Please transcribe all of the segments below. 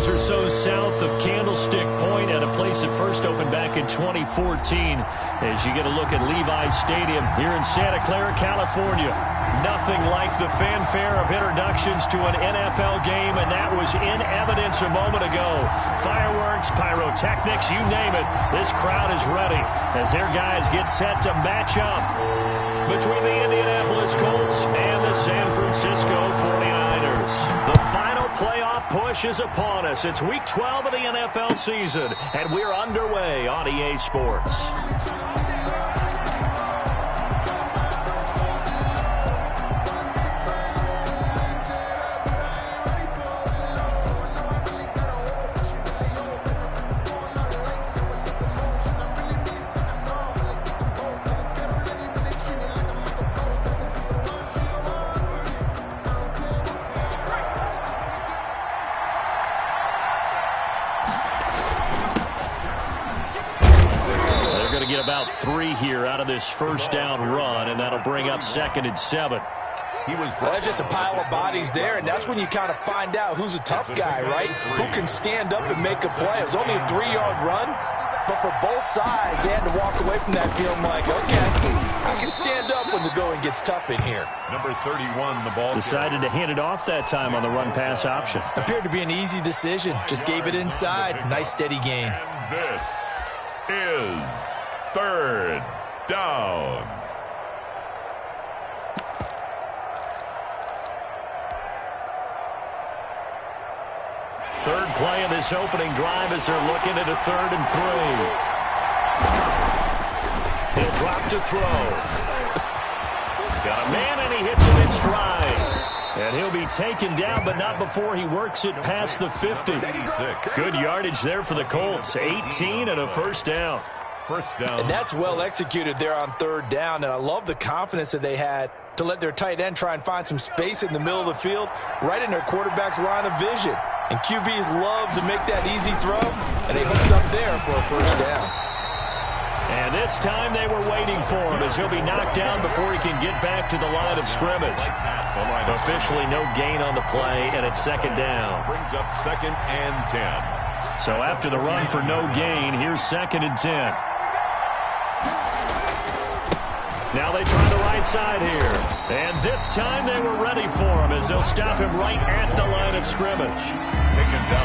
miles or so south of Candlestick Point at a place that first opened back in 2014 as you get a look at Levi's Stadium here in Santa Clara, California. Nothing like the fanfare of introductions to an NFL game, and that was in evidence a moment ago. Fireworks, pyrotechnics, you name it. This crowd is ready as their guys get set to match up between the Indianapolis Colts and the San Francisco 49ers. The final playoff push is upon us. It's Week 12 of the NFL season, and we're underway on EA Sports. Get about 3 here out of this first down run, and that'll bring up 2nd and 7. There's just a pile of bodies there, and that's when you kind of find out who's a tough guy, right? Who can stand up and make a play. It was only a 3-yard run, but for both sides, they had to walk away from that feeling like, okay, I can stand up when the going gets tough in here. Number 31, the ball. Decided to hand it off that time on the run-pass option. Appeared to be an easy decision. Just gave it inside. Nice, steady gain. And this is 3rd down. Third play of this opening drive as they're looking at a 3rd and 3. He'll drop to throw. Got a man, and he hits it in stride. And he'll be taken down, but not before he works it past the 50. Good yardage there for the Colts. 18 and a first down. First down. And that's well executed there on 3rd down, and I love the confidence that they had to let their tight end try and find some space in the middle of the field, right in their quarterback's line of vision. And QBs love to make that easy throw, and they hooked up there for a first down. And this time they were waiting for him as he'll be knocked down before he can get back to the line of scrimmage. Officially no gain on the play, and it's 2nd down. Brings up 2nd and 10. So after the run for no gain, here's 2nd and 10. Now they try the right side here. And this time they were ready for him as they'll stop him right at the line of scrimmage.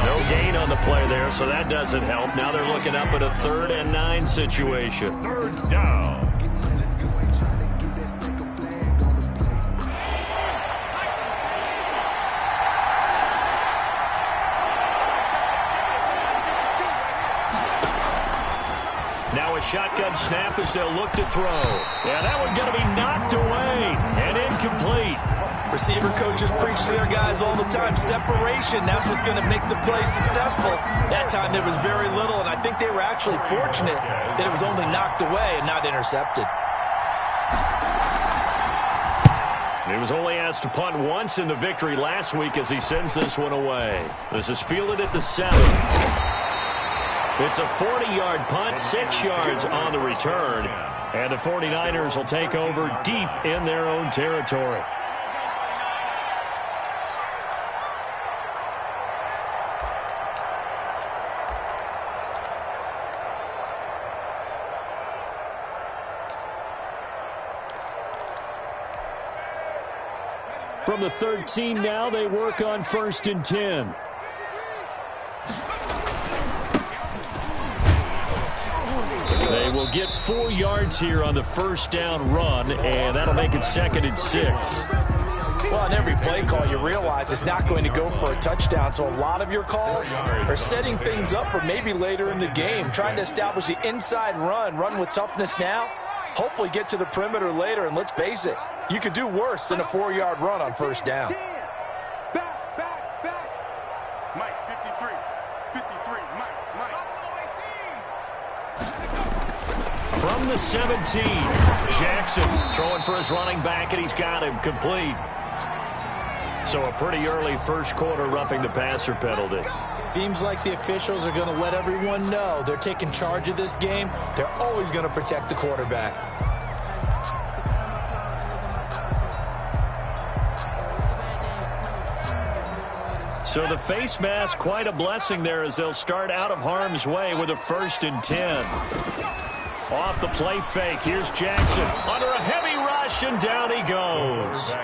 No gain on the play there, so that doesn't help. Now they're looking up at a 3rd and 9 situation. 3rd down. Now a shotgun snap as they'll look to throw. Yeah, that one's going to be knocked away and incomplete. Receiver coaches preach to their guys all the time. Separation, that's what's going to make the play successful. That time there was very little, and I think they were actually fortunate that it was only knocked away and not intercepted. He was only asked to punt once in the victory last week as he sends this one away. This is fielded at the 7. It's a 40-yard punt, 6 yards on the return, and the 49ers will take over deep in their own territory. From the 13 now, they work on 1st and 10. They will get 4 yards here on the first down run, and that'll make it 2nd and 6. Well, on every play call, you realize it's not going to go for a touchdown, so a lot of your calls are setting things up for maybe later in the game, trying to establish the inside run with toughness now, hopefully get to the perimeter later, and let's face it, you could do worse than a 4-yard run on first down. Mike, 53, Mike. From the 17, Jackson throwing for his running back, and he's got him complete. So a pretty early first quarter roughing the passer penalty. Seems like the officials are going to let everyone know they're taking charge of this game. They're always going to protect the quarterback. So the face mask, quite a blessing there as they'll start out of harm's way with a 1st and 10. Off the play fake. Here's Jackson under a heavy rush, and down he goes.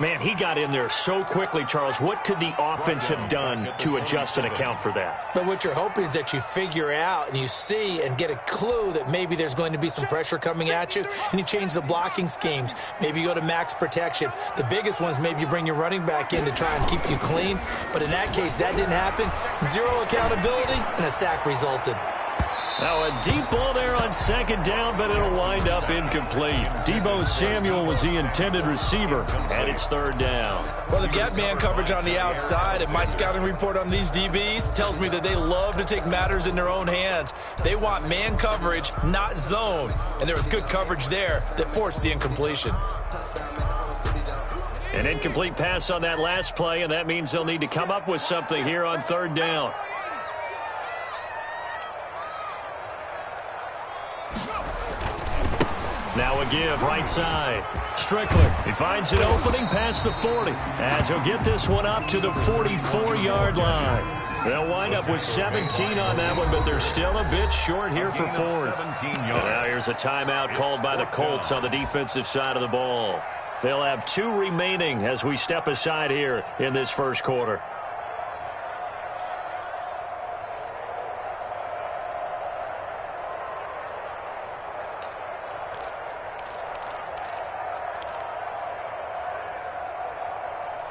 Man, he got in there so quickly, Charles. What could the offense have done to adjust and account for that? But what you're hoping is that you figure out and you see and get a clue that maybe there's going to be some pressure coming at you, and you change the blocking schemes. Maybe you go to max protection. The biggest one is maybe you bring your running back in to try and keep you clean. But in that case, that didn't happen. Zero accountability, and a sack resulted. Now a deep ball there on 2nd down, but it'll wind up incomplete. Deebo Samuel was the intended receiver, and it's 3rd down. Well, they've got man coverage on the outside, and my scouting report on these DBs tells me that they love to take matters in their own hands. They want man coverage, not zone, and there was good coverage there that forced the incompletion. An incomplete pass on that last play, and that means they'll need to come up with something here on 3rd down. Now a give, right side. Strickler, he finds an opening past the 40, as he'll get this one up to the 44-yard line. They'll wind up with 17 on that one, but they're still a bit short here for 4th. And now here's a timeout called by the Colts on the defensive side of the ball. They'll have 2 remaining as we step aside here in this 1st quarter.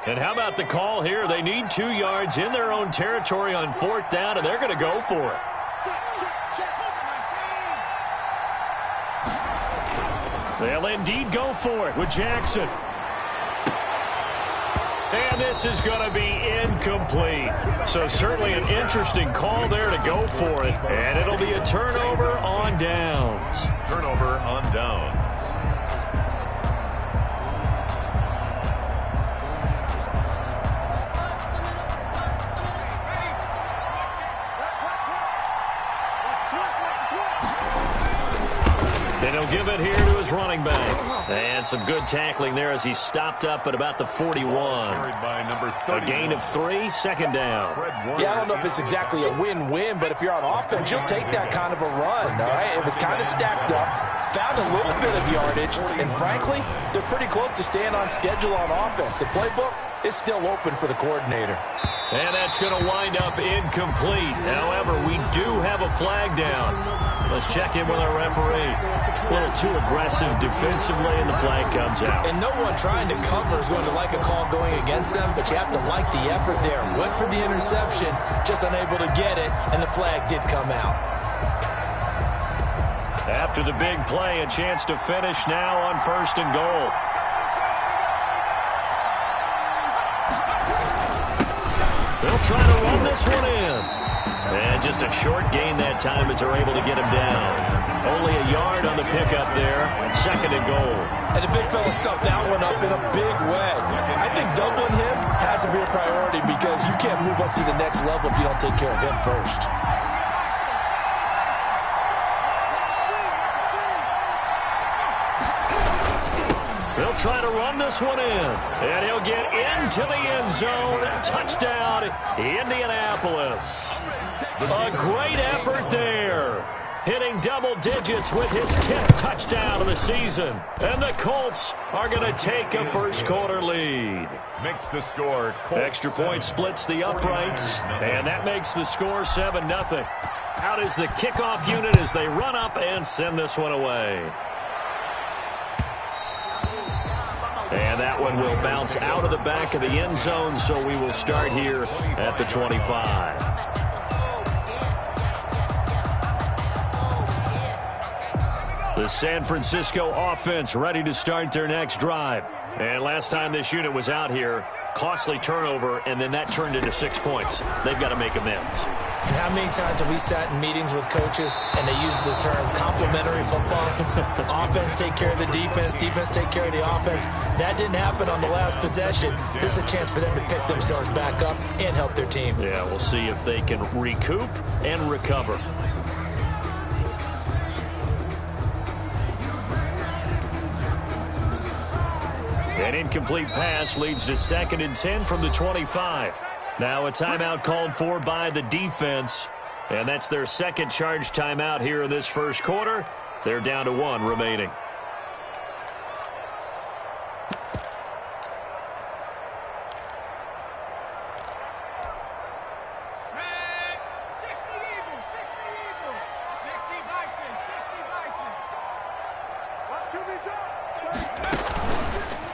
And how about the call here? They need 2 yards in their own territory on 4th down, and they're going to go for it. They'll indeed go for it with Jackson. And this is going to be incomplete. So certainly an interesting call there to go for it. And it'll be a turnover on downs. Turnover on downs. And he'll give it here to his running back. And some good tackling there as he stopped up at about the 41. A gain of 3, 2nd down. Yeah, I don't know if it's exactly a win-win, but if you're on offense, you'll take that kind of a run, all right? It was kind of stacked up, found a little bit of yardage, and frankly, they're pretty close to staying on schedule on offense. The playbook is still open for the coordinator. And that's going to wind up incomplete. However, we do have a flag down. Let's check in with our referee. A little too aggressive defensively, and the flag comes out. And no one trying to cover is going to like a call going against them, but you have to like the effort there. Went for the interception, just unable to get it, and the flag did come out. After the big play, a chance to finish now on 1st and goal. They'll try to run this one in. And just a short gain that time as they're able to get him down. Only a yard on the pickup there. 2nd and goal. And the big fella stuffed that one up in a big way. I think doubling him has to be a priority because you can't move up to the next level if you don't take care of him first. They'll try to run this one in. And he'll get into the end zone. Touchdown, Indianapolis. A great effort there. Hitting double digits with his 10th touchdown of the season. And the Colts are going to take a 1st quarter lead. Makes the score. Colts Extra point splits the uprights. And that makes the score 7-0. Out is the kickoff unit as they run up and send this one away. And that one will bounce out of the back of the end zone, so we will start here at the 25. The San Francisco offense ready to start their next drive. And last time this unit was out here, costly turnover, and then that turned into 6 points. They've got to make amends. And how many times have we sat in meetings with coaches and they use the term complementary football? Offense take care of the defense, defense take care of the offense. That didn't happen on the last possession. This is a chance for them to pick themselves back up and help their team. Yeah, we'll see if they can recoup and recover. An incomplete pass leads to 2nd and 10 from the 25. Now a timeout called for by the defense. And that's their second charge timeout here in this first quarter. They're down to 1 remaining.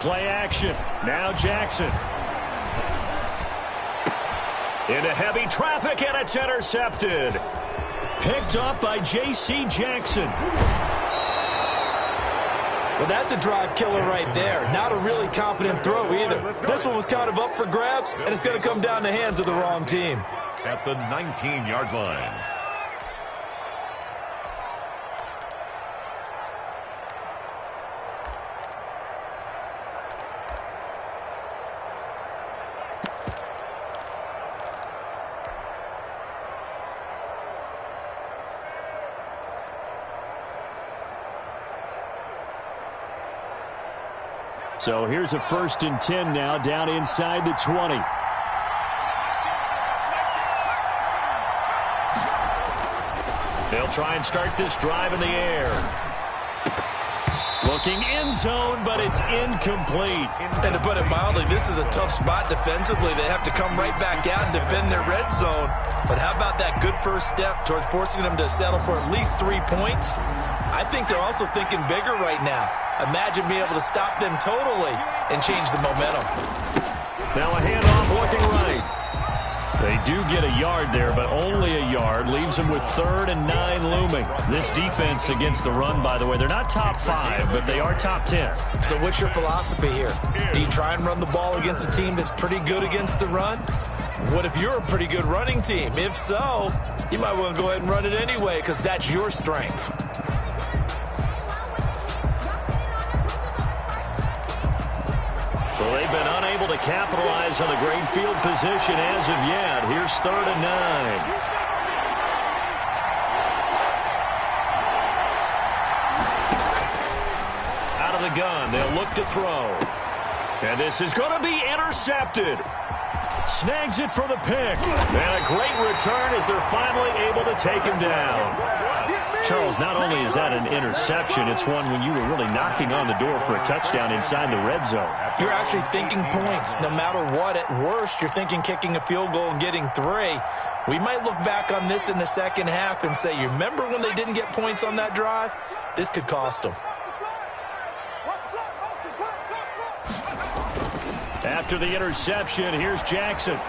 Play action. Now Jackson. Into heavy traffic, and it's intercepted. Picked up by J.C. Jackson. Well, that's a drive killer right there. Not a really confident throw either. This one was kind of up for grabs, and it's going to come down the hands of the wrong team. At the 19-yard line. So here's a 1st and 10 now, down inside the 20. They'll try and start this drive in the air. Looking end zone, but it's incomplete. And to put it mildly, this is a tough spot defensively. They have to come right back out and defend their red zone. But how about that good first step towards forcing them to settle for at least 3 points? I think they're also thinking bigger right now. Imagine being able to stop them totally and change the momentum. Now a handoff looking right. They do get a yard there, but only a yard. Leaves them with 3rd and 9 looming. This defense against the run, by the way, they're not top 5, but they are top 10. So what's your philosophy here? Do you try and run the ball against a team that's pretty good against the run? What if you're a pretty good running team? If so, you might want to go ahead and run it anyway because that's your strength. So they've been unable to capitalize on a great field position as of yet. Here's 3rd and 9. Out of the gun, they'll look to throw. And this is going to be intercepted. Snags it for the pick. And a great return as they're finally able to take him down. Charles, not only is that an interception, it's one when you were really knocking on the door for a touchdown inside the red zone. You're actually thinking points. No matter what, at worst, you're thinking kicking a field goal and getting 3. We might look back on this in the second half and say, you remember when they didn't get points on that drive? This could cost them. After the interception, here's Jackson.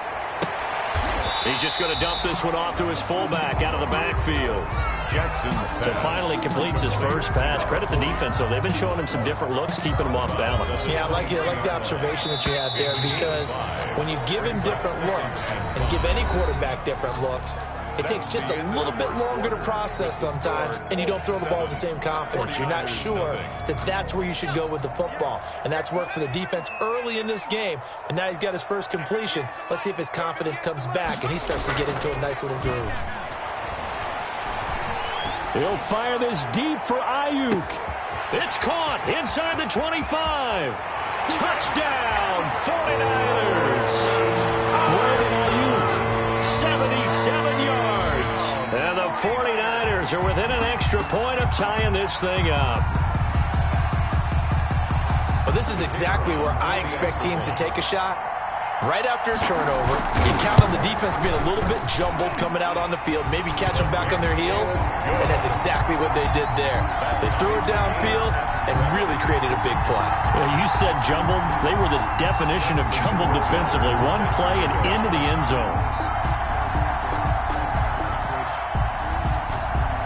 He's just going to dump this one off to his fullback out of the backfield. Jackson's pass. So finally completes his first pass. Credit the defense, though. They've been showing him some different looks, keeping him off balance. Yeah, I like the observation that you had there, because when you give him different looks and give any quarterback different looks, it takes just a little bit longer to process sometimes, and you don't throw the ball with the same confidence. You're not sure that that's where you should go with the football, and that's worked for the defense early in this game. And now he's got his first completion. Let's see if his confidence comes back, and he starts to get into a nice little groove. He'll fire this deep for Ayuk. It's caught inside the 25. Touchdown, 49ers. Brandon Ayuk, 77 yards. And the 49ers are within an extra point of tying this thing up. Well, this is exactly where I expect teams to take a shot. Right after a turnover, you count on the defense being a little bit jumbled coming out on the field, maybe catch them back on their heels, and that's exactly what they did there. They threw it downfield and really created a big play. Well, you said jumbled. They were the definition of jumbled defensively. One play and into the end zone.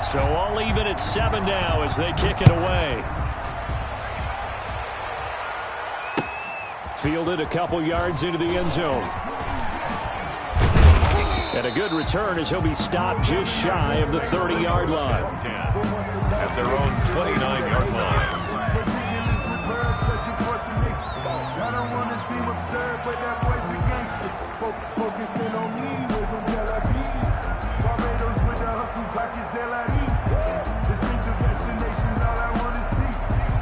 So I'll leave it at 7 now as they kick it away. Fielded a couple yards into the end zone. And a good return as he'll be stopped just shy of the 30-yard line. At their own 29-yard line. Focusing on me, way from Tel Aviv. Barbados with the hustle, pockets distinctive destinations, all I want to see.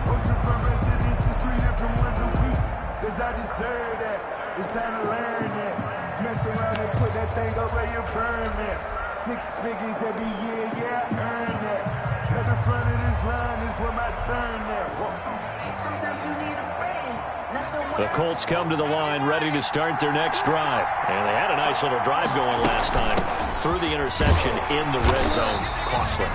Oceanfront residences, 3 different ones a week. Cause I deserve that. It's time to learn that. Mess around and put that thing up where you burn that. 6 figures every year, yeah, I earn that. At the front of this line is where my turn at. Sometimes you need a friend. The Colts come to the line ready to start their next drive. And they had a nice little drive going last time. Threw the interception in the red zone. Costly.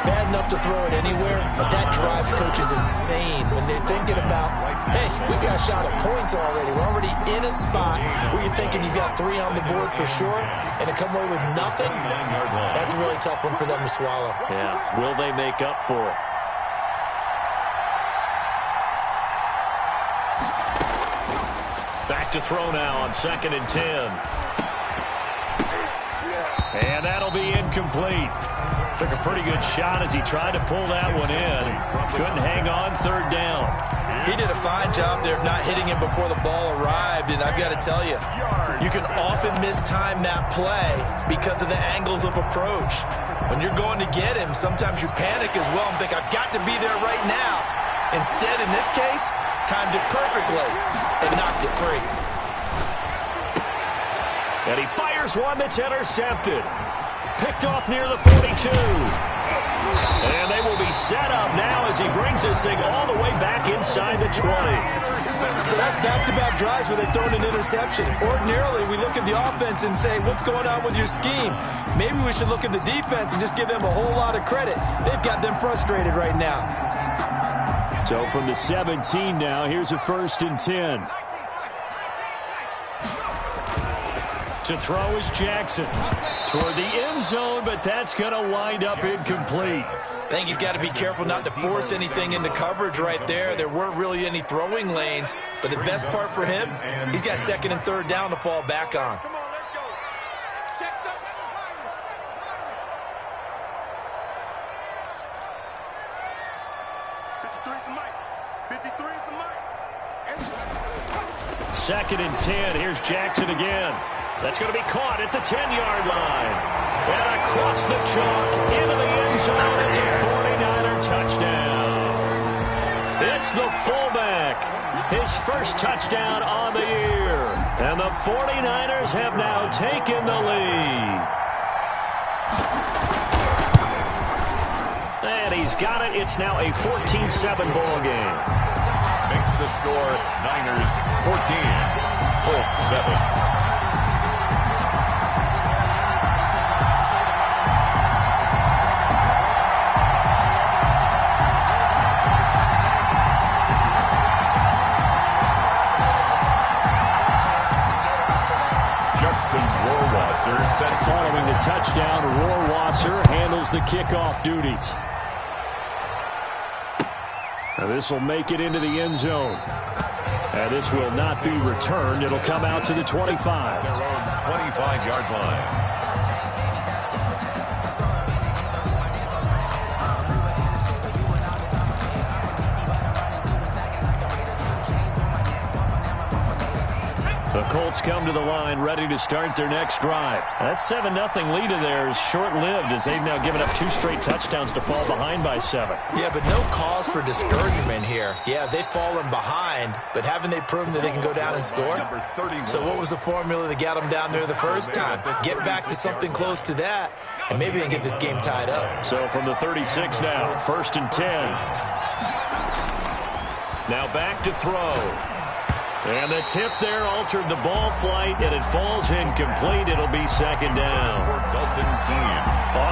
Bad enough to throw it anywhere, but that drives coaches insane when they're thinking about, hey, we got a shot at points already. We're already in a spot where you're thinking you got 3 on the board for sure, and to come away with nothing, that's a really tough one for them to swallow. Yeah, will they make up for it? Back to throw now on 2nd and 10. And that'll be incomplete. Took a pretty good shot as he tried to pull that one in. Couldn't hang on 3rd down. He did a fine job there of not hitting him before the ball arrived, and I've got to tell you, you can often mistime that play because of the angles of approach. When you're going to get him, sometimes you panic as well and think, I've got to be there right now. Instead, in this case, timed it perfectly and knocked it free. And he fires one that's intercepted. Picked off near the 42. And they will be set up now as he brings this thing all the way back inside the 20. So that's back-to-back drives where they've thrown an interception. Ordinarily, we look at the offense and say, what's going on with your scheme? Maybe we should look at the defense and just give them a whole lot of credit. They've got them frustrated right now. So from the 17 now, here's a 1st and 10. To throw is Jackson. Toward the end zone, but that's going to wind up incomplete. I think he's got to be careful not to force anything into coverage right there. There weren't really any throwing lanes, but the best part for him, he's got 2nd and 3rd down to fall back on. Come on, let's go. Check the 53 is the mic. 53 is the mic. 2nd and 10. Here's Jackson again. That's going to be caught at the 10-yard line. And across the chalk into the end zone. It's a 49er touchdown. It's the fullback. His first touchdown on the year. And the 49ers have now taken the lead. And he's got it. It's now a 14-7 ball game. Makes the score Niners 14, Colts 7. Following the touchdown, Rohrwasser handles the kickoff duties. Now this will make it into the end zone. And this will not be returned. It'll come out to the 25. Their own 25-yard line. The Colts come to the line ready to start their next drive. That 7-0 lead of theirs short-lived as they've now given up 2 straight touchdowns to fall behind by 7. Yeah, but no cause for discouragement here. Yeah, they've fallen behind, but haven't they proven that they can go down and score? So what was the formula that got them down there the first time? Get back to something close to that, and maybe they can get this game tied up. So from the 36 now, 1st and 10. Now back to throw. And the tip there altered the ball flight, and it falls incomplete. It'll be 2nd down.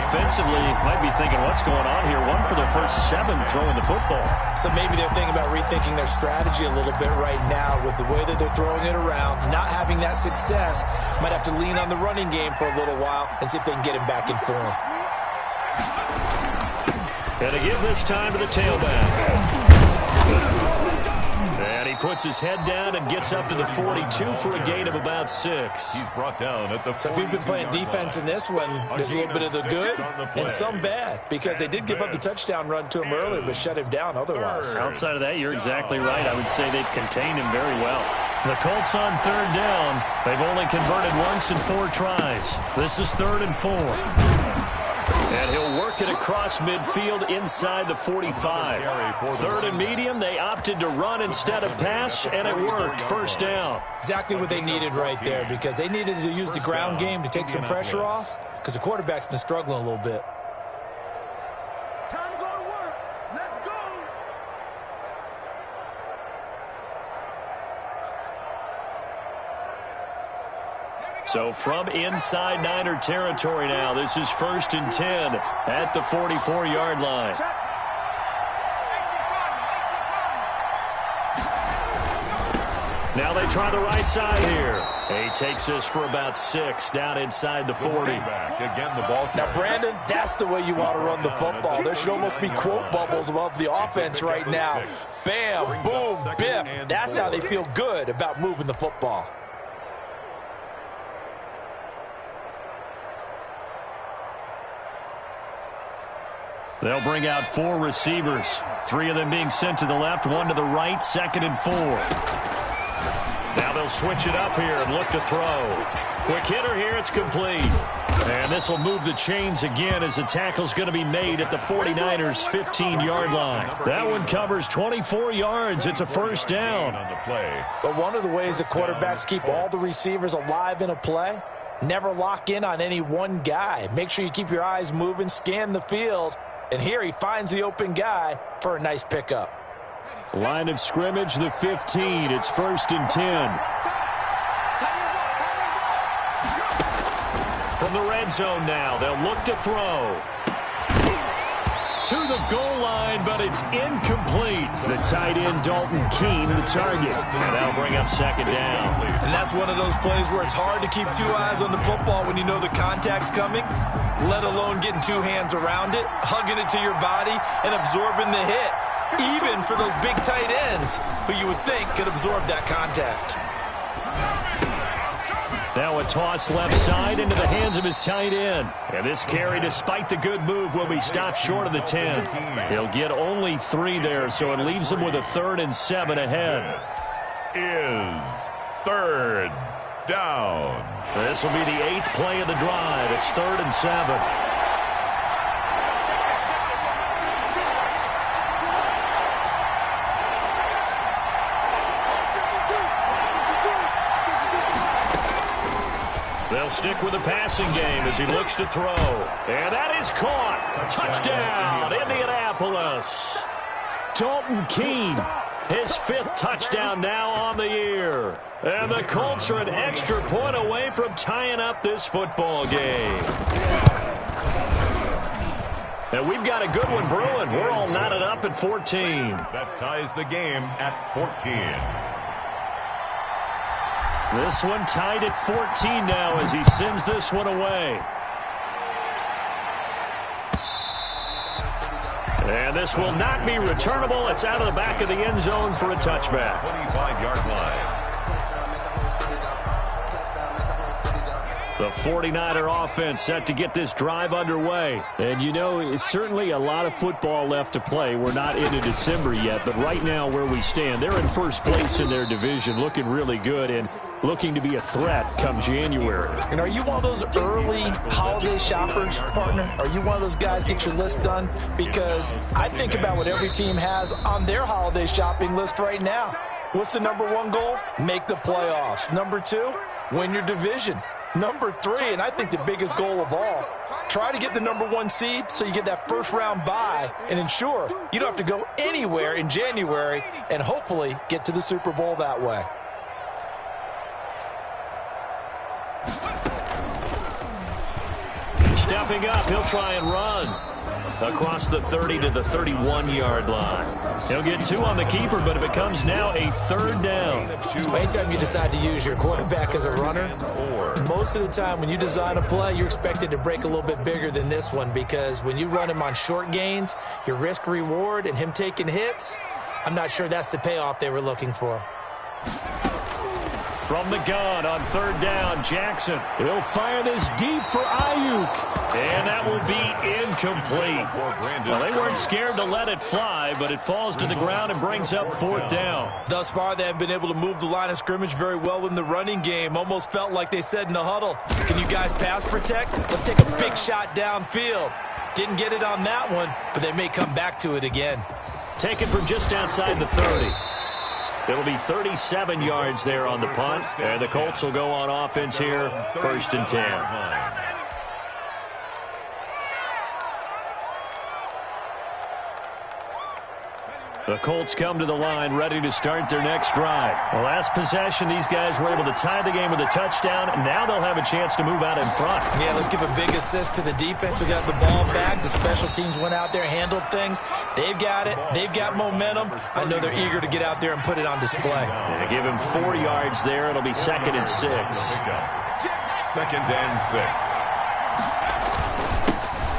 Offensively, might be thinking, what's going on here? 1 for their first 7 throwing the football. So maybe they're thinking about rethinking their strategy a little bit right now with the way that they're throwing it around, not having that success. Might have to lean on the running game for a little while and see if they can get him back in form. And to give this time to the tailback. And he puts his head down and gets up to the 42 for a gain of about 6. He's brought down at the 42. So if you've been playing defense in this one, there's a little bit of the good and some bad, because they did give up the touchdown run to him earlier, but shut him down otherwise. Outside of that, you're exactly right. I would say they've contained him very well. The Colts on 3rd down. They've only converted once in 4 tries. This is 3rd and 4. And he'll work it across midfield inside the 45. 3rd and medium, they opted to run instead of pass, and it worked. First down. Exactly what they needed right there, because they needed to use the ground game to take some pressure off, because the quarterback's been struggling a little bit. Time to go to work. Let's go. So from inside Niner territory now, this is 1st and 10 at the 44-yard line. Now they try the right side here. He takes this for about 6 down inside the 40. Again, the ball. Now, Brandon, that's the way you want to run the football. There should almost be quote bubbles above the offense right now. Bam, boom, biff. That's how they feel good about moving the football. They'll bring out 4 receivers. 3 of them being sent to the left, 1 to the right, 2nd and 4. Now they'll switch it up here and look to throw. Quick hitter here, it's complete. And this will move the chains again as the tackle's going to be made at the 49ers' 15-yard line. That one covers 24 yards. It's a first down. But one of the ways the quarterbacks keep all the receivers alive in a play, never lock in on any one guy. Make sure you keep your eyes moving, scan the field. And here he finds the open guy for a nice pickup. Line of scrimmage, the 15. It's 1st and 10. From the red zone now, they'll look to throw. To the goal line, but it's incomplete. The tight end, Dalton Keene, the target. And that'll bring up 2nd down. And that's one of those plays where it's hard to keep 2 eyes on the football when you know the contact's coming, let alone getting 2 hands around it, hugging it to your body, and absorbing the hit, even for those big tight ends who you would think could absorb that contact. Now a toss left side into the hands of his tight end. And this carry, despite the good move, will be stopped short of the 10. He'll get only 3 there, so it leaves him with a 3rd and 7 ahead. This is 3rd down. This will be the 8th play of the drive. It's 3rd and 7. They'll stick with the passing game as he looks to throw. And that is caught. Touchdown, Indianapolis. Dalton Keene, his 5th touchdown now on the year. And the Colts are an extra point away from tying up this football game. And we've got a good one brewing. We're all knotted up at 14. That ties the game at 14. This one tied at 14 now as he sends this one away. And this will not be returnable. It's out of the back of the end zone for a touchback. 25-yard line. The 49er offense set to get this drive underway. And, you know, it's certainly a lot of football left to play. We're not into December yet, but right now where we stand, they're in first place in their division, looking really good and looking to be a threat come January. And are you one of those early holiday shoppers, partner? Are you one of those guys get your list done? Because I think about what every team has on their holiday shopping list right now. What's the number 1 goal? Make the playoffs. Number 2, win your division. Number 3, and I think the biggest goal of all, try to get the number 1 seed so you get that first-round bye and ensure you don't have to go anywhere in January and hopefully get to the Super Bowl that way. Stepping up, he'll try and run. Across the 30 to the 31-yard line. He'll get 2 on the keeper, but it becomes now a 3rd down. Anytime you decide to use your quarterback as a runner, most of the time when you design a play, you're expected to break a little bit bigger than this one, because when you run him on short gains, your risk-reward and him taking hits, I'm not sure that's the payoff they were looking for. From the gun on 3rd down, Jackson. He'll fire this deep for Ayuk. And that will be incomplete. Well, they weren't scared to let it fly, but it falls to the ground and brings up 4th down. Thus far, they have been able to move the line of scrimmage very well in the running game. Almost felt like they said in the huddle, can you guys pass protect? Let's take a big shot downfield. Didn't get it on that one, but they may come back to it again. Taken from just outside the 30. It'll be 37 yards there on the punt. And the Colts will go on offense here, 1st and 10. The Colts come to the line, ready to start their next drive. The last possession, these guys were able to tie the game with a touchdown, and now they'll have a chance to move out in front. Yeah, let's give a big assist to the defense who got the ball back. The special teams went out there, handled things. They've got it. They've got momentum. I know they're eager to get out there and put it on display. They give him 4 yards there. It'll be 2nd and 6. 2nd and 6.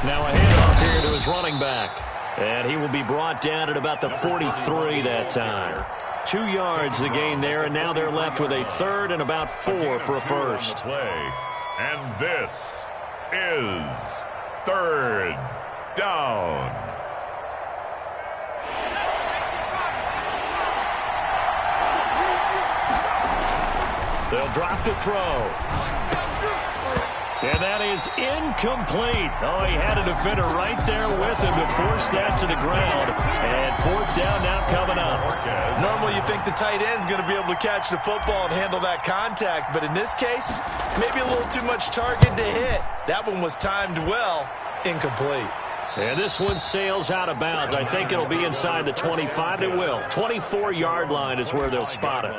Now a handoff here to his running back. And he will be brought down at about the 43 that time. 2 yards the gain there, and now they're left with a 3rd and about 4 for a first. Play. And this is 3rd down. They'll drop to throw. And that is incomplete. Oh, he had a defender right there with him to force that to the ground. And 4th down now coming up. Normally you think the tight end's going to be able to catch the football and handle that contact, but in this case, maybe a little too much target to hit. That one was timed well, incomplete. And this one sails out of bounds. I think it'll be inside the 25. It will. 24-yard line is where they'll spot it.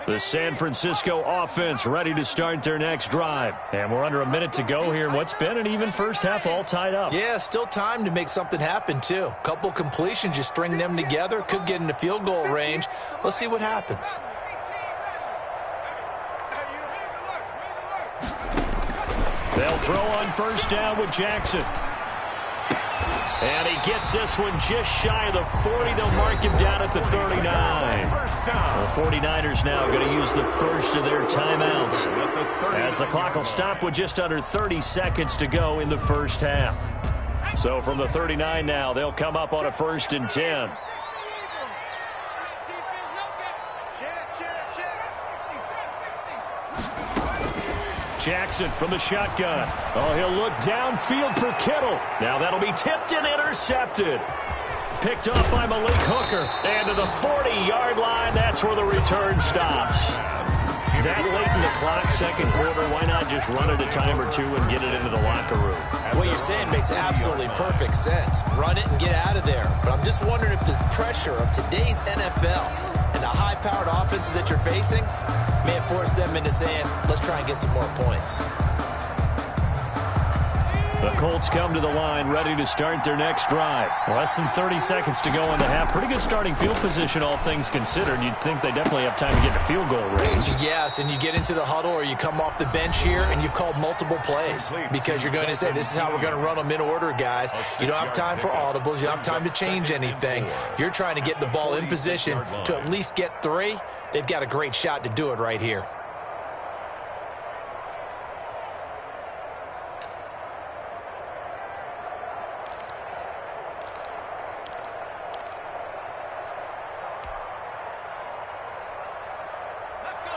The San Francisco offense ready to start their next drive. And we're under a minute to go here in what's been an even first half, all tied up. Yeah, still time to make something happen, too. Couple completions, you string them together, could get into field goal range. Let's see what happens. They'll throw on 1st down with Jackson. And he gets this one just shy of the 40. They'll mark him down at the 39. The 49ers now going to use the first of their timeouts, as the clock will stop with just under 30 seconds to go in the first half. So from the 39 now, they'll come up on a 1st and 10. Jackson from the shotgun. Oh, he'll look downfield for Kittle. Now that'll be tipped and intercepted. Picked up by Malik Hooker. And to the 40-yard line, that's where the return stops. That late in the clock, 2nd quarter, why not just run it a time or 2 and get it into the locker room? What you're saying makes absolutely perfect sense. Run it and get out of there. But I'm just wondering if the pressure of today's NFL and the high-powered offenses that you're facing may have forced them into saying, let's try and get some more points. The Colts come to the line, ready to start their next drive. Less than 30 seconds to go in the half. Pretty good starting field position, all things considered. You'd think they definitely have time to get to field goal range. Yes, and you get into the huddle or you come off the bench here and you've called multiple plays because you're going to say, this is how we're going to run them in order, guys. You don't have time for audibles. You don't have time to change anything. You're trying to get the ball in position to at least get 3. They've got a great shot to do it right here.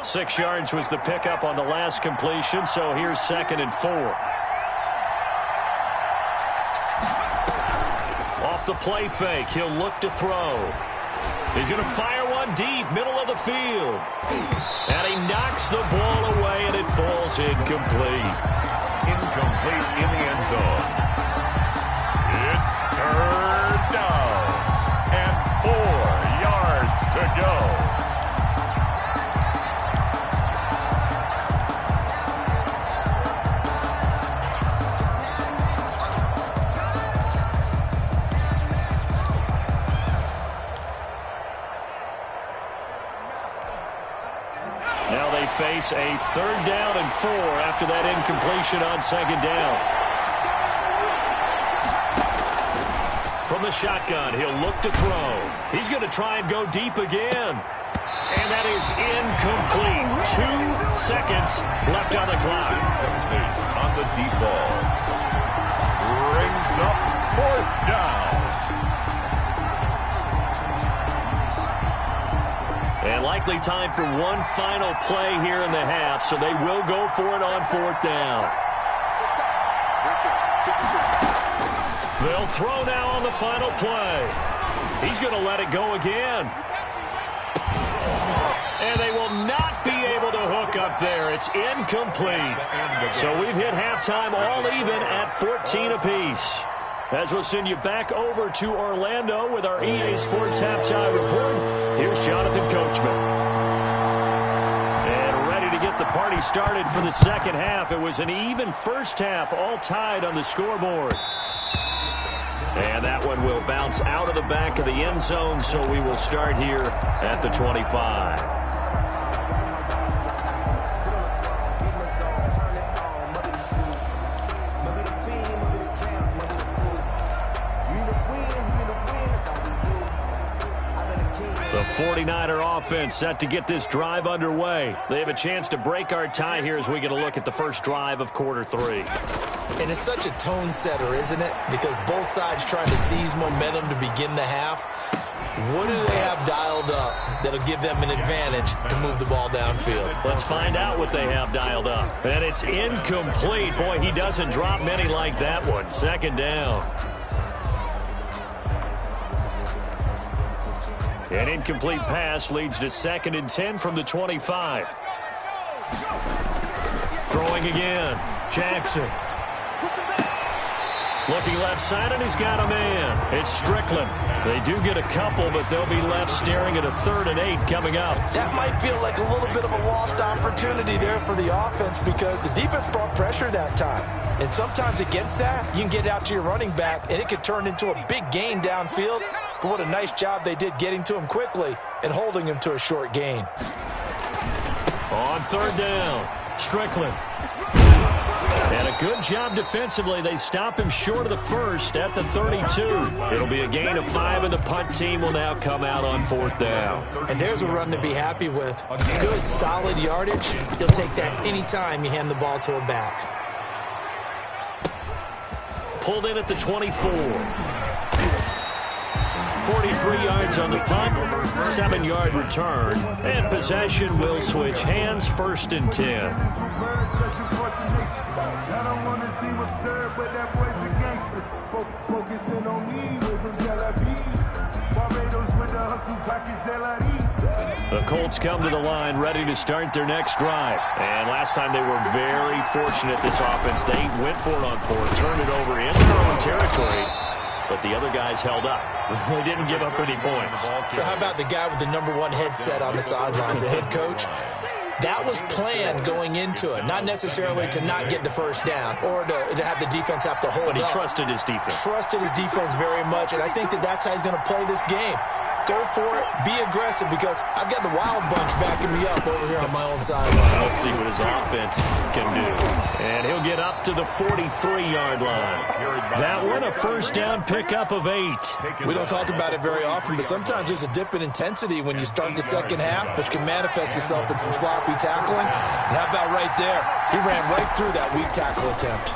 Six yards was the pickup on the last completion, so here's 2nd and 4. Off the play fake, he'll look to throw. He's going to fire one deep, middle of the field. And he knocks the ball away, and it falls incomplete. Incomplete in the end zone. It's 3rd down and 4 yards to go. Now they face a 3rd down and 4 after that incompletion on 2nd down. From the shotgun, he'll look to throw. He's going to try and go deep again. And that is incomplete. 2 seconds left on the clock. On the deep ball. Brings up 4th down. And likely time for one final play here in the half, so they will go for it on 4th down. They'll throw now on the final play. He's going to let it go again. And they will not be able to hook up there. It's incomplete. So we've hit halftime all even at 14 apiece. As we'll send you back over to Orlando with our EA Sports Halftime Report, here's Jonathan Coachman. And ready to get the party started for the second half. It was an even first half, all tied on the scoreboard. And that one will bounce out of the back of the end zone, so we will start here at the 25. The 49er offense set to get this drive underway. They have a chance to break our tie here as we get a look at the first drive of quarter 3. And it's such a tone setter, isn't it? Because both sides trying to seize momentum to begin the half. What do they have dialed up that'll give them an advantage to move the ball downfield? Let's find out what they have dialed up. And it's incomplete. Boy, he doesn't drop many like that one. 2nd down. An incomplete pass leads to 2nd and 10 from the 25. Throwing again. Jackson. Looking left side, and he's got a man. It's Strickland. They do get a couple, but they'll be left staring at a 3rd and 8 coming up. That might feel like a little bit of a lost opportunity there for the offense because the defense brought pressure that time. And sometimes against that, you can get out to your running back, and it could turn into a big gain downfield. But what a nice job they did getting to him quickly and holding him to a short gain. On 3rd down, Strickland. And a good job defensively. They stop him short of the 1st at the 32. It'll be a gain of 5, and the punt team will now come out on 4th down. And there's a run to be happy with. Good, solid yardage. You'll take that anytime you hand the ball to a back. Pulled in at the 24. 43 yards on the punt, 7-yard return, and possession will switch hands, 1st and 10. I don't want to seem absurd, but that boy's a gangster. Focusing on me, we're from Tel Aviv. Barbados with the hustle, pockets LREs. The Colts come to the line, ready to start their next drive. And last time they were very fortunate, this offense. They went for it on 4th, turned it over in their own territory, but the other guys held up. They didn't give up any points. So how about the guy with the #1 headset on the sidelines, the head coach? That was planned going into it, not necessarily to not get the 1st down or to have the defense have to hold up. But he trusted his defense. Trusted his defense very much, and I think that that's how he's going to play this game. Go for it, be aggressive, because I've got the wild bunch backing me up over here on my own sideline. Let's see what his offense can do. And he'll get up to the 43-yard line. That one, a 1st down pickup of 8. We don't talk about it very often, but sometimes there's a dip in intensity when you start the second half, which can manifest itself in some sloppy tackling. And how about right there? He ran right through that weak tackle attempt.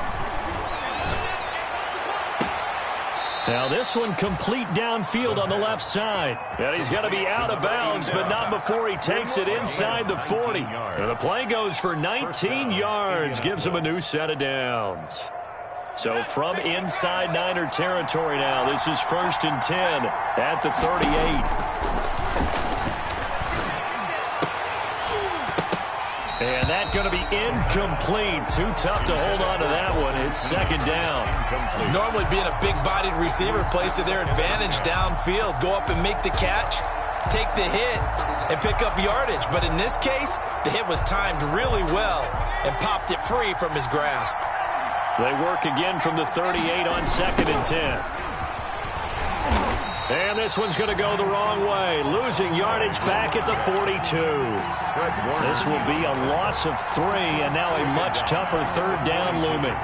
Now this one complete downfield on the left side. And he's going to be out of bounds, but not before he takes it inside the 40. And the play goes for 19 yards, gives him a new set of downs. So from inside Niner territory now, this is 1st and 10 at the 38. And that's going to be incomplete. Too tough to hold on to that one. It's 2nd down. Normally being a big-bodied receiver plays to their advantage downfield. Go up and make the catch, take the hit, and pick up yardage. But in this case, the hit was timed really well and popped it free from his grasp. They work again from the 38 on 2nd and 10. And this one's going to go the wrong way. Losing yardage back at the 42. This will be a loss of 3, and now a much tougher 3rd down looming.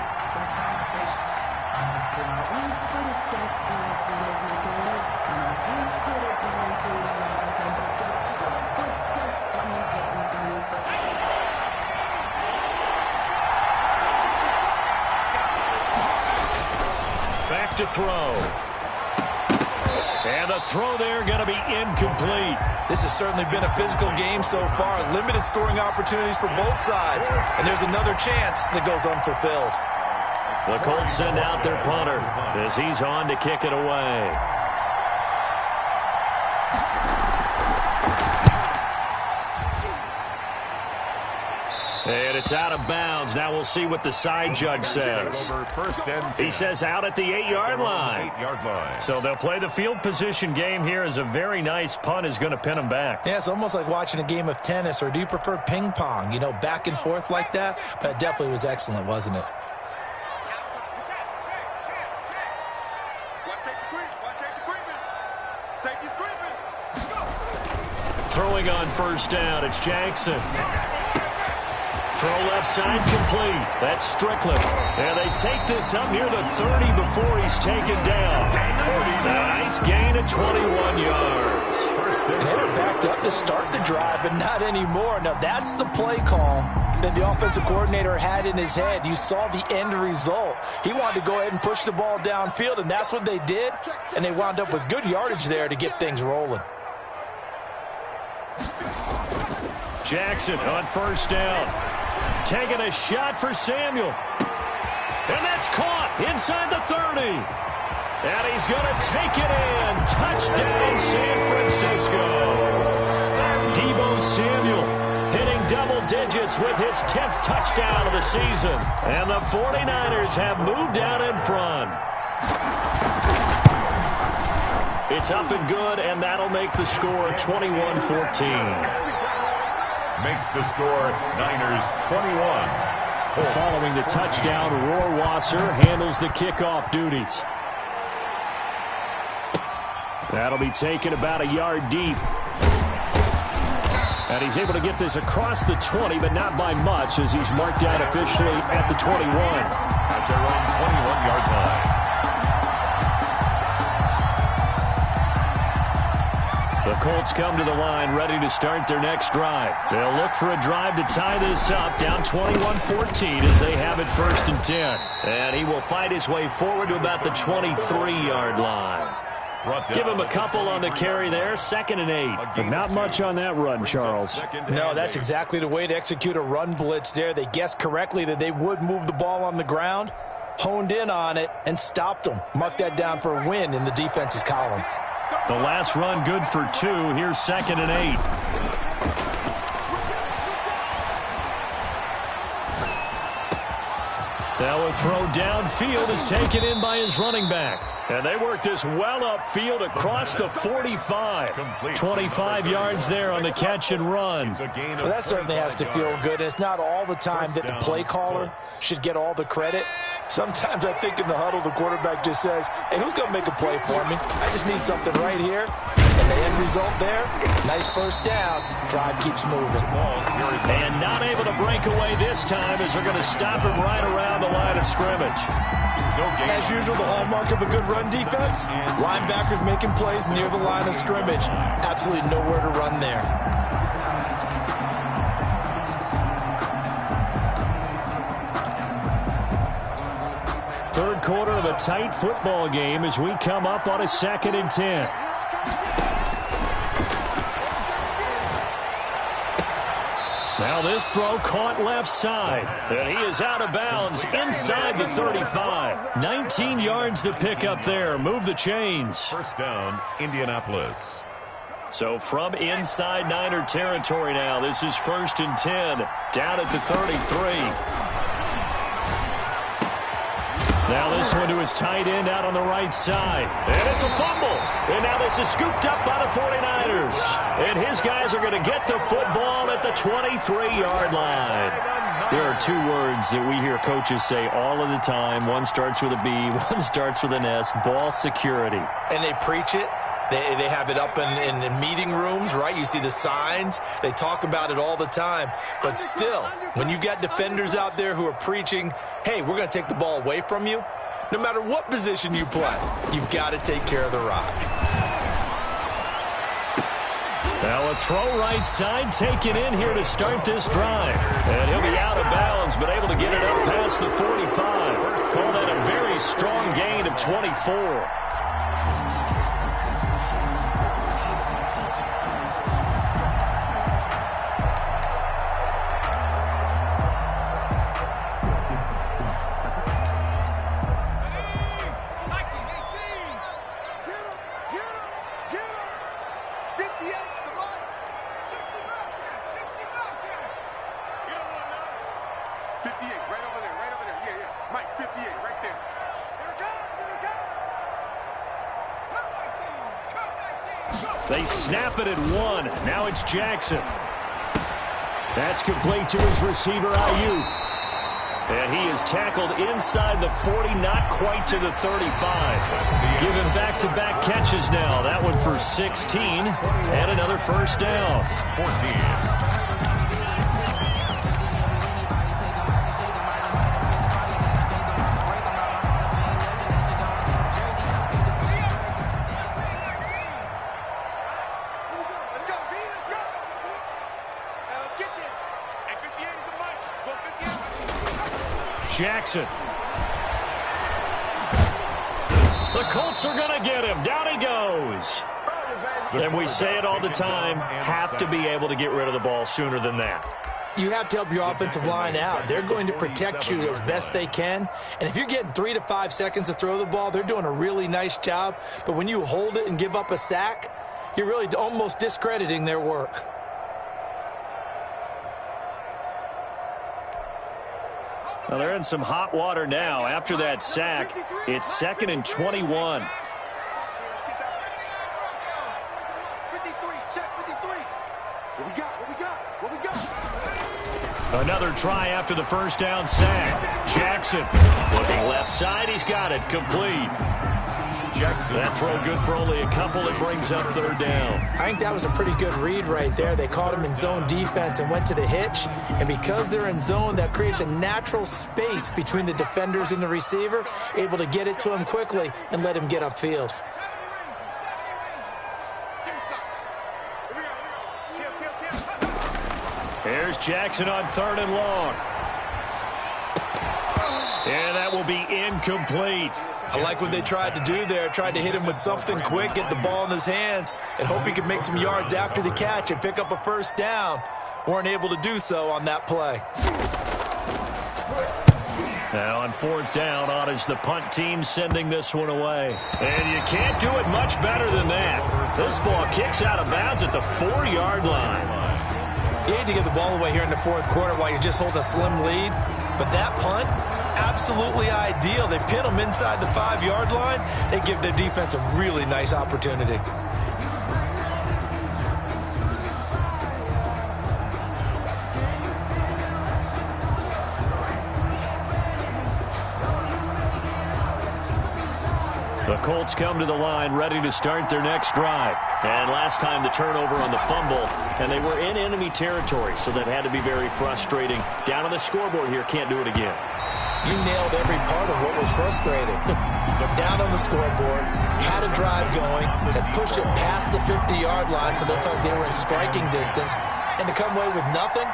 throw. And the throw there going to be incomplete. This has certainly been a physical game so far. Limited scoring opportunities for both sides. And there's another chance that goes unfulfilled. The Colts send out their punter as he's on to kick it away. And it's out of bounds. Now we'll see what the side judge says. He says out at the 8-yard line. So they'll play the field position game here as a very nice punt is going to pin them back. Yeah, it's almost like watching a game of tennis, or do you prefer ping pong? You know, back and forth like that? But it definitely was excellent, wasn't it? Throwing on first down, it's Jackson. Throw left side complete. That's Strickland. And they take this up near the 30 before he's taken down. A nice gain at 21 yards. And they were backed up to start the drive, but not anymore. Now, that's the play call that the offensive coordinator had in his head. You saw the end result. He wanted to go ahead and push the ball downfield, and that's what they did. And they wound up with good yardage there to get things rolling. Jackson on first down. Taking a shot for Samuel. And that's caught inside the 30. And he's going to take it in. Touchdown, San Francisco. Deebo Samuel hitting double digits with his 10th touchdown of the season. And the 49ers have moved out in front. It's up and good, and that'll make the score 21-14. Makes the score Niners 21. Following the touchdown, Rohrwasser handles the kickoff duties. That'll be taken about a yard deep. And he's able to get this across the 20, but not by much, as he's marked out officially at the 21. At their own 21-yard line. The Colts come to the line ready to start their next drive. They'll look for a drive to tie this up, down 21-14 as they have it 1st and 10. And he will fight his way forward to about the 23-yard line. Give him a couple on the carry there, 2nd and 8. But not much on that run, Charles. No, that's exactly the way to execute a run blitz there. They guessed correctly that they would move the ball on the ground, honed in on it, and stopped them. Mark that down for a win in the defense's column. The last run good for 2. Here's 2nd and 8. Now a throw downfield is taken in by his running back. And they work this well upfield across the 45. 25 yards there on the catch and run. Well, that certainly has to feel good. It's not all the time that the play caller should get all the credit. Sometimes I think in the huddle, the quarterback just says, hey, who's going to make a play for me? I just need something right here. And the end result there, nice first down. Drive keeps moving. And not able to break away this time as they're going to stop him right around the line of scrimmage. As usual, the hallmark of a good run defense, linebackers making plays near the line of scrimmage. Absolutely nowhere to run there. Third quarter of a tight football game as we come up on a 2nd and 10. Now this throw caught left side. And he is out of bounds inside the 35. 19 yards to pick up there. Move the chains. First down, Indianapolis. So from inside Niner territory now, this is 1st and 10. Down at the 33. Now this one to his tight end out on the right side. And it's a fumble. And now this is scooped up by the 49ers. And his guys are going to get the football at the 23-yard line. There are 2 words that we hear coaches say all of the time. One starts with a B, one starts with an S. Ball security. And they preach it. They have it up in meeting rooms, right? You see the signs. They talk about it all the time. But still, when you've got defenders out there who are preaching, hey, we're going to take the ball away from you, no matter what position you play, you've got to take care of the rock. Now a throw right side taken in here to start this drive. And he'll be out of bounds, but able to get it up past the 45. Call that a very strong gain of 24. They snap it at 1. Now it's Jackson. That's complete to his receiver, Ayuk. And he is tackled inside the 40, not quite to the 35. Given back-to-back catches now. That one for 16 and another first down. 14. Jackson. The Colts are going to get him. Down he goes. And we say it all the time, have to be able to get rid of the ball sooner than that. You have to help your offensive line out. They're going to protect you as best they can. And if you're getting 3 to 5 seconds to throw the ball, they're doing a really nice job. But when you hold it and give up a sack, you're really almost discrediting their work. Well, they're in some hot water now. After that sack, it's 2nd and 21. 53, check 53. What we got? Another try after the first down sack. Jackson looking left side. He's got it. Complete. Jackson. That throw good for only a couple. It brings up 3rd down. I think that was a pretty good read right there. They caught him in zone defense and went to the hitch. And because they're in zone, that creates a natural space between the defenders and the receiver, able to get it to him quickly and let him get upfield. Here's Jackson on 3rd and long. And that will be incomplete. I like what they tried to do there, tried to hit him with something quick, get the ball in his hands, and hope he could make some yards after the catch and pick up a first down. Weren't able to do so on that play. Now on 4th down, on is the punt team sending this one away. And you can't do it much better than that. This ball kicks out of bounds at the 4-yard line. You hate to give the ball away here in the 4th quarter while you just hold a slim lead, but that punt, absolutely ideal. They pin them inside the 5-yard line. They give their defense a really nice opportunity. The Colts come to the line ready to start their next drive. And last time the turnover on the fumble, and they were in enemy territory, so that had to be very frustrating. Down on the scoreboard here, can't do it again. You nailed every part of what was frustrating. Down on the scoreboard, had a drive going, had pushed it past the 50-yard line, so they felt they were in striking distance, and to come away with nothing,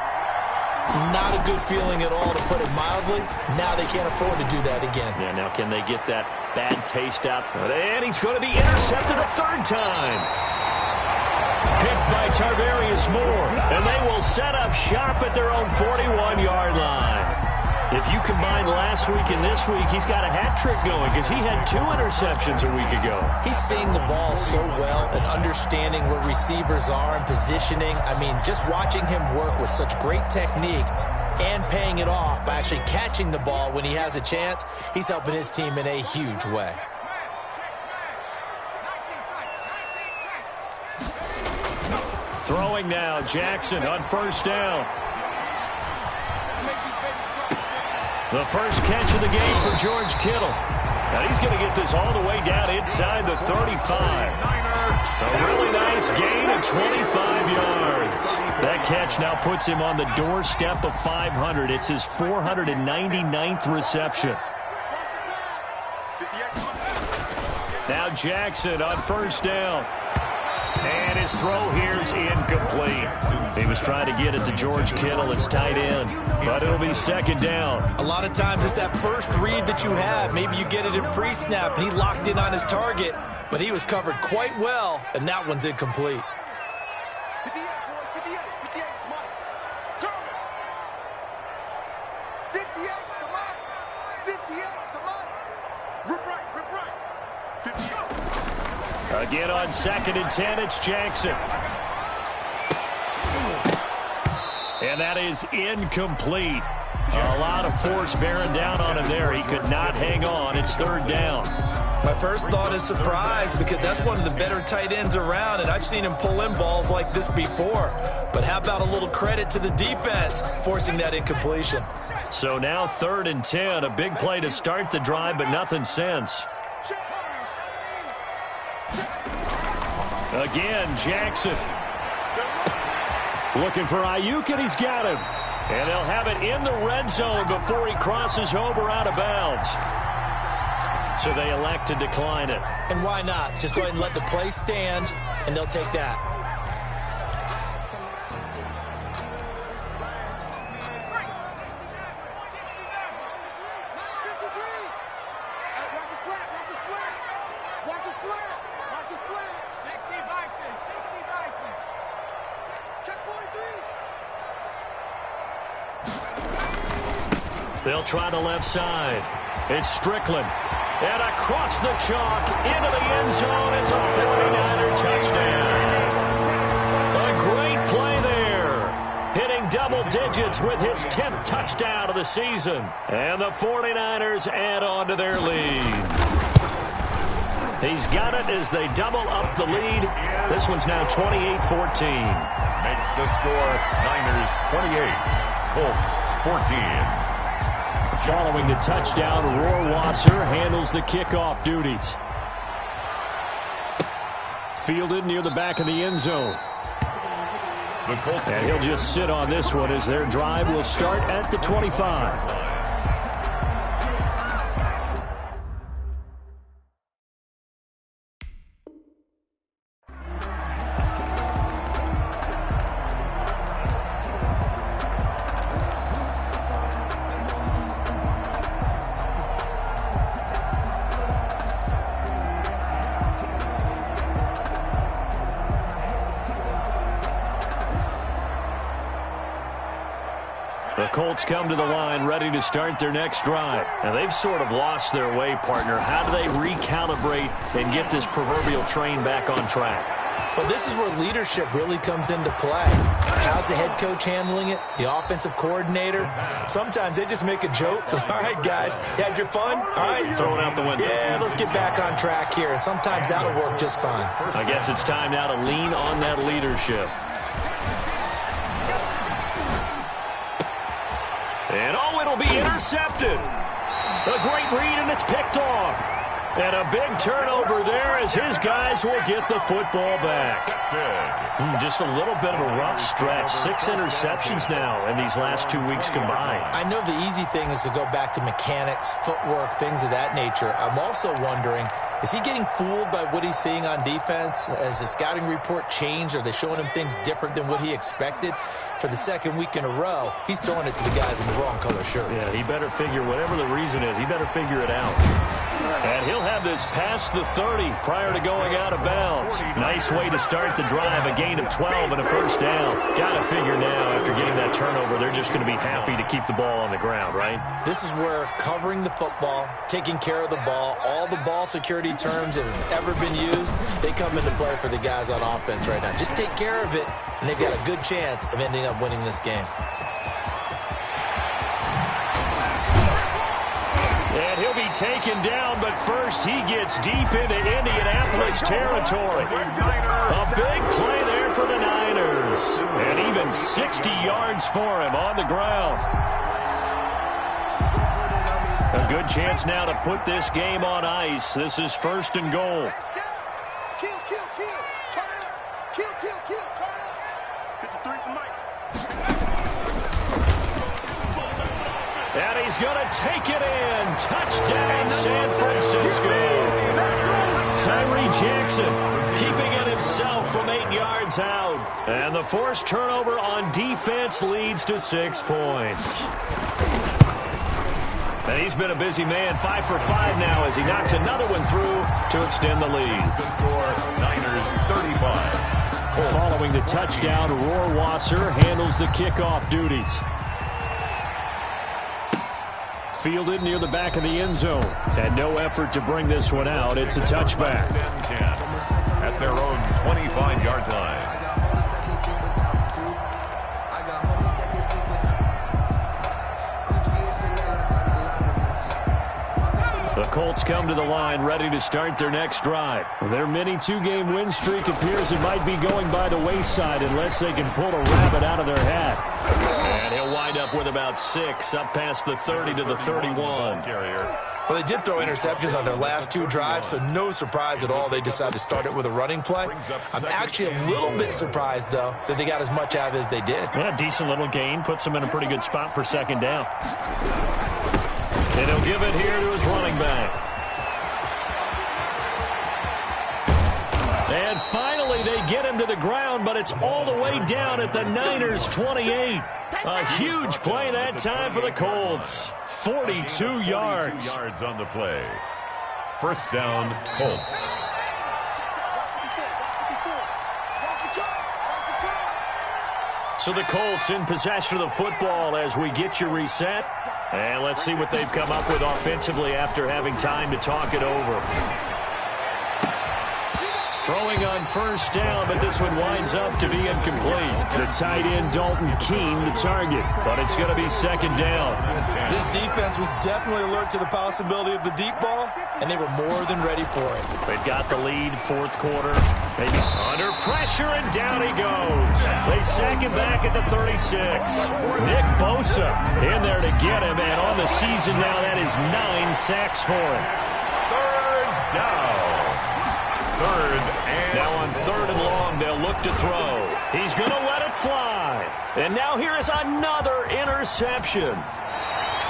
not a good feeling at all, to put it mildly. Now they can't afford to do that again. Yeah, now can they get that bad taste out? And he's going to be intercepted a 3rd time. Picked by Tarvarius Moore, and they will set up shop at their own 41-yard line. If you combine last week and this week, he's got a hat trick going because he had 2 interceptions a week ago. He's seeing the ball so well and understanding where receivers are and positioning. I mean, just watching him work with such great technique and paying it off by actually catching the ball when he has a chance, he's helping his team in a huge way. Throwing now, Jackson on 1st down. The first catch of the game for George Kittle. Now he's going to get this all the way down inside the 35. A really nice gain of 25 yards. That catch now puts him on the doorstep of 500. It's his 499th reception. Now Jackson on 1st down. And his throw here's incomplete. He was trying to get it to George Kittle, its tight end, but it'll be second down. A lot of times it's that first read that you have. Maybe you get it in pre-snap, and he locked in on his target, but he was covered quite well, and that one's incomplete. 58, boys, 58, 58, come on. Turn it. 58, come on. 58, come on. Rip right, rip right. 58. Again on 2nd and 10, it's Jackson. And that is incomplete. A lot of force bearing down on him there. He could not hang on. It's third down. My first thought is surprise, because that's one of the better tight ends around, and I've seen him pull in balls like this before. But how about a little credit to the defense forcing that incompletion? So now 3rd and 10, a big play to start the drive, but nothing since. Again, Jackson. Looking for Ayuk, and he's got him. And they'll have it in the red zone before he crosses over out of bounds. So they elect to decline it. And why not? Just go ahead and let the play stand, and they'll take that. They'll try the left side. It's Strickland. And across the chalk into the end zone. It's a 49er touchdown. A great play there. Hitting double digits with his 10th touchdown of the season. And the 49ers add on to their lead. He's got it as they double up the lead. This one's now 28-14. Makes the score Niners 28, Colts 14. Following the touchdown, Rohrwasser handles the kickoff duties. Fielded near the back of the end zone. And he'll just sit on this one as their drive will start at the 25. The Colts come to the line ready to start their next drive. And they've sort of lost their way, partner. How do they recalibrate and get this proverbial train back on track? Well, this is where leadership really comes into play. How's the head coach handling it? The offensive coordinator? Sometimes they just make a joke. All right, guys, you had your fun? All right. Throw it out the window. Yeah, let's get back on track here. And sometimes that'll work just fine. I guess it's time now to lean on that leadership. And oh, it'll be intercepted. A great read, and it's picked off. And a big turnover there as his guys will get the football back. Just a little bit of a rough stretch. 6 interceptions now in these last 2 weeks combined. I know the easy thing is to go back to mechanics, footwork, things of that nature. I'm also wondering, is he getting fooled by what he's seeing on defense? Has the scouting report changed? Are they showing him things different than what he expected? For the second week in a row, he's throwing it to the guys in the wrong color shirts. Yeah, he better figure, whatever the reason is, he better figure it out. And he'll have this past the 30 prior to going out of bounds. Nice way to start the drive, a gain of 12 and a first down. Got to figure now, after getting that turnover, they're just going to be happy to keep the ball on the ground, right? This is where covering the football, taking care of the ball, all the ball security terms that have ever been used, they come into play for the guys on offense right now. Just take care of it, and they've got a good chance of ending up winning this game. And he'll be taken down, but first he gets deep into Indianapolis territory. A big play there for the Niners. And even 60 yards for him on the ground. A good chance now to put this game on ice. This is 1st and goal. Kill, kill, kill. Turn it up. Kill, kill, kill. Turn it up. 53 at the mic. And he's going to take it in. Touchdown, San Francisco. Tyree Jackson keeping it himself from 8 yards out. And the forced turnover on defense leads to 6 points. And he's been a busy man, 5 for 5 now as he knocks another one through to extend the lead. The score, Niners 35. Following the touchdown, Rohrwasser handles the kickoff duties. Fielded near the back of the end zone. And no effort to bring this one out. It's a touchback. 10-10 at their own 25-yard line. The Colts come to the line ready to start their next drive. Their mini 2-game win streak appears it might be going by the wayside unless they can pull a rabbit out of their hat. And he'll wind up with about 6 up past the 30 to the 31. Well, they did throw interceptions on their last 2 drives, so no surprise at all they decided to start it with a running play. I'm actually a little bit surprised, though, that they got as much out of it as they did. Yeah, decent little gain. Puts them in a pretty good spot for second down. And he'll give it here to his running back. And finally they get him to the ground, but it's all the way down at the Niners' 28. A huge play that time for the Colts. 42 yards. 42 yards on the play. First down, Colts. So the Colts in possession of the football as we get you reset. And let's see what they've come up with offensively after having time to talk it over. Throwing on first down, but this one winds up to be incomplete. The tight end, Dalton Keene, the target, but it's going to be second down. This defense was definitely alert to the possibility of the deep ball, and they were more than ready for it. They've got the lead, fourth quarter. Maybe under pressure, and down he goes. They sack him back at the 36. Nick Bosa in there to get him, and on the season now, that is 9 sacks for him. Third down. Now on third and long, they'll look to throw. He's going to let it fly. And now here is another interception.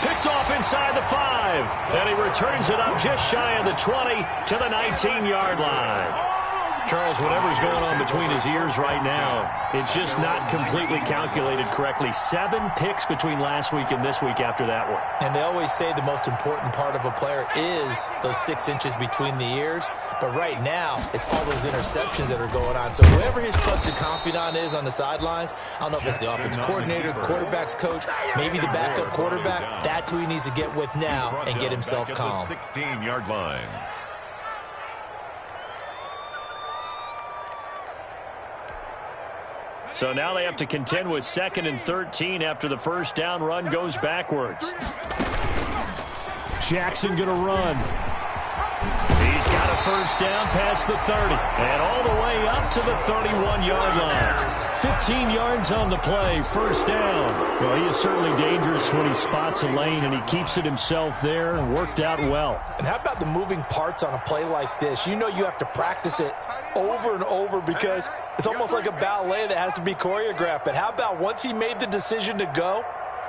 Picked off inside the 5. And he returns it up just shy of the 20 to the 19-yard line. Charles, whatever's going on between his ears right now, it's just not completely calculated correctly. 7 picks between last week and this week after that one. And they always say the most important part of a player is those 6 inches between the ears. But right now, it's all those interceptions that are going on. So whoever his trusted confidant is on the sidelines, I don't know if it's the offensive coordinator, the quarterback's coach, maybe the backup quarterback, that's who he needs to get with now and get himself calm. 16-yard line. So now they have to contend with 2nd and 13 after the first down run goes backwards. Jackson going to run. He's got a first down past the 30 and all the way up to the 31-yard line. 15 yards on the play, first down. Well, he is certainly dangerous when he spots a lane, and he keeps it himself there and worked out well. And how about the moving parts on a play like this? You know you have to practice it over and over because it's almost like a ballet that has to be choreographed. But how about once he made the decision to go,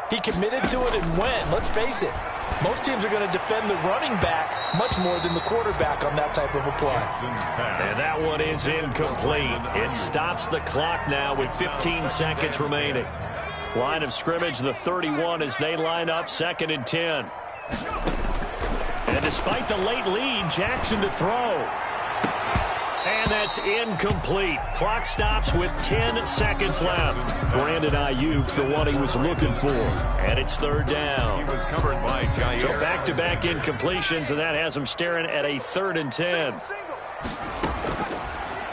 he committed to it and went. Let's face it, most teams are going to defend the running back much more than the quarterback on that type of a play. And that one is incomplete. It stops the clock now with 15 seconds remaining. Line of scrimmage, the 31 as they line up 2nd and 10. And despite the late lead, Jackson to throw. And that's incomplete. Clock stops with 10 seconds left. Brandon Ayuk, the one he was looking for. And it's third down. He was covered by Jair. So back-to-back incompletions, and that has him staring at a 3rd and 10.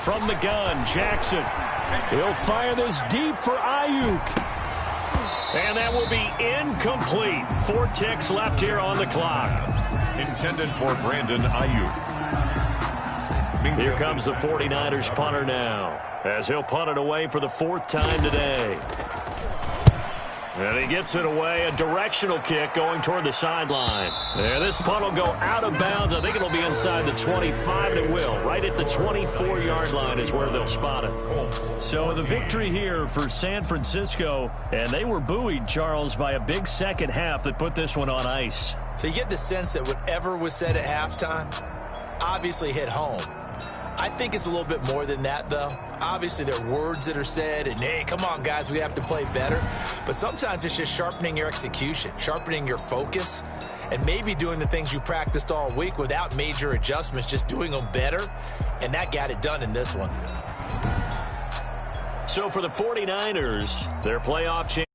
From the gun, Jackson. He'll fire this deep for Ayuk. And that will be incomplete. 4 ticks left here on the clock. Intended for Brandon Ayuk. Here comes the 49ers punter now, as he'll punt it away for the 4th time today. And he gets it away, a directional kick going toward the sideline. And this punt will go out of bounds. I think it'll be inside the 25, and it will. Right at the 24-yard line is where they'll spot it. So the victory here for San Francisco, and they were buoyed, Charles, by a big second half that put this one on ice. So you get the sense that whatever was said at halftime obviously hit home. I think it's a little bit more than that, though. Obviously, there are words that are said, and, hey, come on, guys, we have to play better. But sometimes it's just sharpening your execution, sharpening your focus, and maybe doing the things you practiced all week without major adjustments, just doing them better. And that got it done in this one. So for the 49ers, their playoff chance.